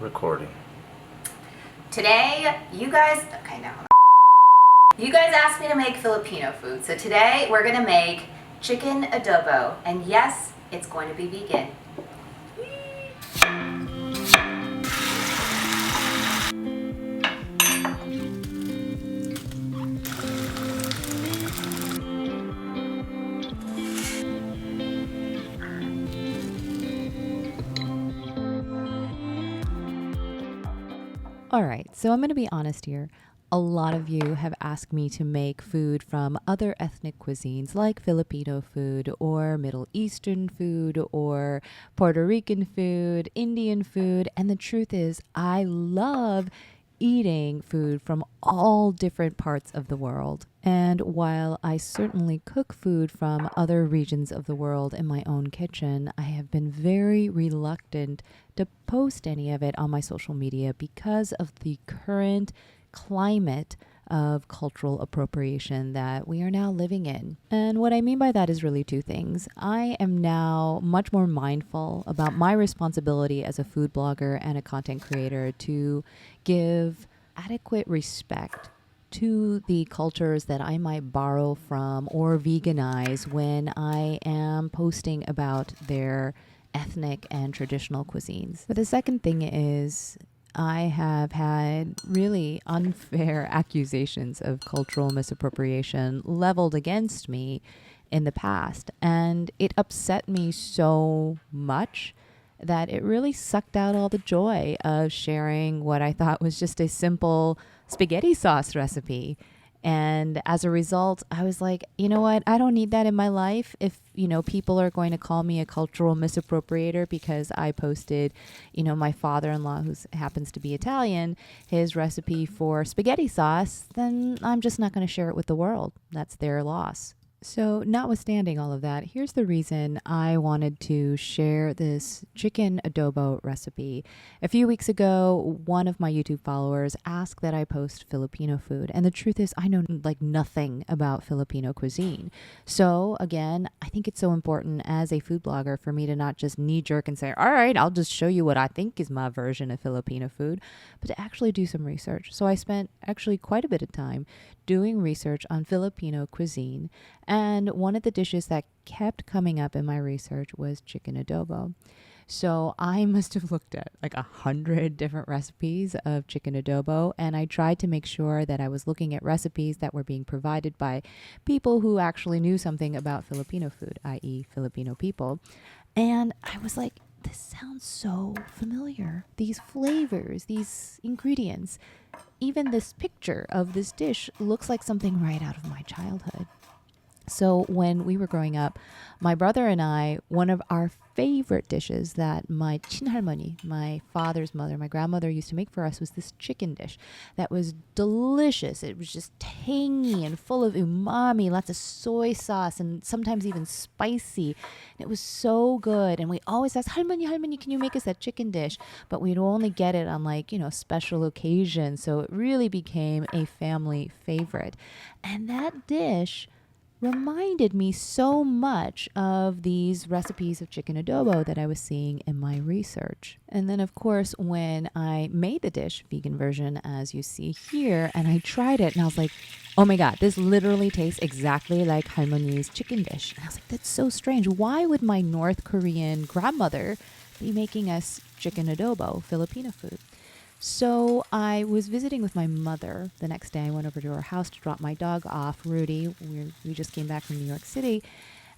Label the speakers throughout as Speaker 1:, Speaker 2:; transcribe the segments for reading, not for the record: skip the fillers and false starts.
Speaker 1: Recording.
Speaker 2: Today, you guys asked me to make Filipino food. So today we're gonna make chicken adobo. And yes, it's going to be vegan.
Speaker 3: All right, so I'm going to be honest here. A lot of you have asked me to make food from other ethnic cuisines like Filipino food or Middle Eastern food or Puerto Rican food, Indian food. And the truth is, I love eating food from all different parts of the world. And while I certainly cook food from other regions of the world in my own kitchen, I have been very reluctant to post any of it on my social media because of the current climate of cultural appropriation that we are now living in. And what I mean by that is really two things. I am now much more mindful about my responsibility as a food blogger and a content creator to give adequate respect to the cultures that I might borrow from or veganize when I am posting about their ethnic and traditional cuisines. But the second thing is I have had really unfair accusations of cultural misappropriation leveled against me in the past. And it upset me so much that it really sucked out all the joy of sharing what I thought was just a simple spaghetti sauce recipe. And as a result, I was like, you know what? I don't need that in my life. If, people are going to call me a cultural misappropriator because I posted, my father-in-law, who happens to be Italian, his recipe for spaghetti sauce, then I'm just not going to share it with the world. That's their loss. So notwithstanding all of that, here's the reason I wanted to share this chicken adobo recipe. A few weeks ago, one of my YouTube followers asked that I post Filipino food. And the truth is, I know nothing about Filipino cuisine. So again, I think it's so important as a food blogger for me to not just knee jerk and say, all right, I'll just show you what I think is my version of Filipino food, but to actually do some research. So I spent actually quite a bit of time doing research on Filipino cuisine. And one of the dishes that kept coming up in my research was chicken adobo. So I must have looked at 100 different recipes of chicken adobo, and I tried to make sure that I was looking at recipes that were being provided by people who actually knew something about Filipino food, i.e. Filipino people. And I was like, this sounds so familiar. These flavors, these ingredients, even this picture of this dish looks like something right out of my childhood. So when we were growing up, my brother and I, one of our favorite dishes that my 친할머니, my father's mother, my grandmother used to make for us was this chicken dish that was delicious. It was just tangy and full of umami, lots of soy sauce and sometimes even spicy. And it was so good. And we always asked, 할머니, can you make us that chicken dish? But we'd only get it on special occasions. So it really became a family favorite. And that dish reminded me so much of these recipes of chicken adobo that I was seeing in my research. And then, of course, when I made the dish, vegan version, as you see here, and I tried it, and I was like, oh my God, this literally tastes exactly like 할머니's chicken dish. And I was like, that's so strange. Why would my North Korean grandmother be making us chicken adobo, Filipino food? So I was visiting with my mother the next day. I went over to her house to drop my dog off, Rudy. We just came back from New York City.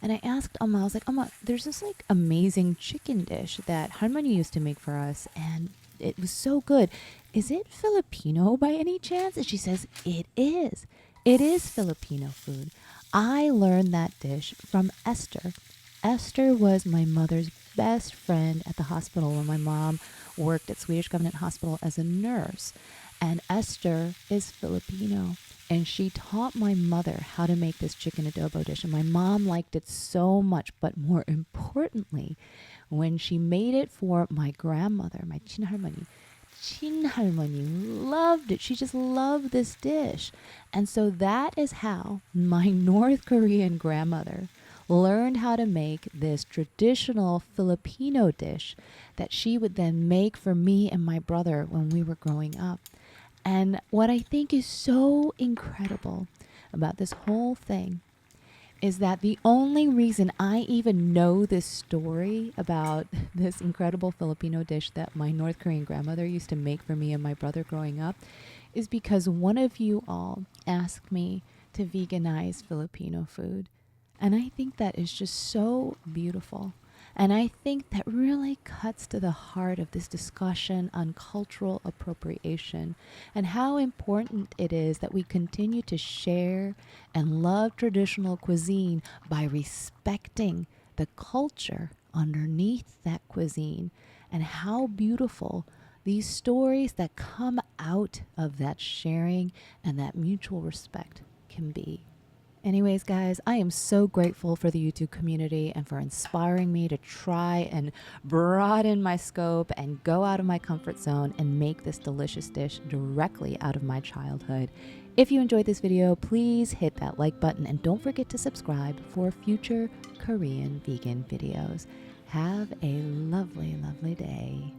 Speaker 3: And I asked Amma, I was like, Amma, there's this amazing chicken dish that Harmony used to make for us. And it was so good. Is it Filipino by any chance? And she says, it is. It is Filipino food. I learned that dish from Esther. Esther was my mother's best friend at the hospital when my mom worked at Swedish Government Hospital as a nurse. And Esther is Filipino. And she taught my mother how to make this chicken adobo dish. And my mom liked it so much. But more importantly, when she made it for my grandmother, my 친할머니 loved it. She just loved this dish. And so that is how my North Korean grandmother learned how to make this traditional Filipino dish that she would then make for me and my brother when we were growing up. And what I think is so incredible about this whole thing is that the only reason I even know this story about this incredible Filipino dish that my North Korean grandmother used to make for me and my brother growing up is because one of you all asked me to veganize Filipino food. And I think that is just so beautiful. And I think that really cuts to the heart of this discussion on cultural appropriation and how important it is that we continue to share and love traditional cuisine by respecting the culture underneath that cuisine, and how beautiful these stories that come out of that sharing and that mutual respect can be. Anyways, guys, I am so grateful for the YouTube community and for inspiring me to try and broaden my scope and go out of my comfort zone and make this delicious dish directly out of my childhood. If you enjoyed this video, please hit that like button and don't forget to subscribe for future Korean vegan videos. Have a lovely, lovely day.